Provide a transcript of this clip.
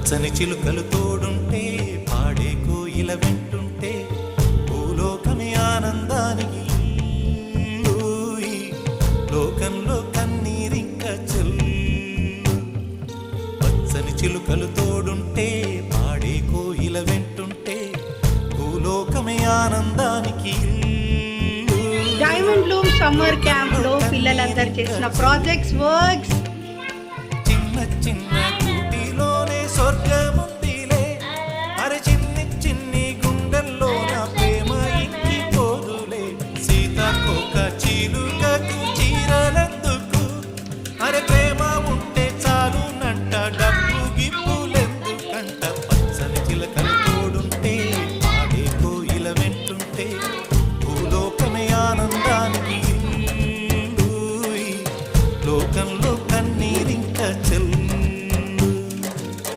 పచ్చని చిలుకలు తోడుంటే పాడే కోయిల వెంటుంటే భూలోకమే ఆనందానికి ఊయి, లోకంలో కన్నీరింక చెల్లు. పచ్చని చిలుకలు తోడుంటే పాడే కోయిల వెంటుంటే భూలోకమే ఆనందానికి. డైమండ్ లూమ్ సమ్మర్ క్యాంప్ లో పిల్లలందరూ చేసిన ప్రాజెక్ట్స్ వర్క్స్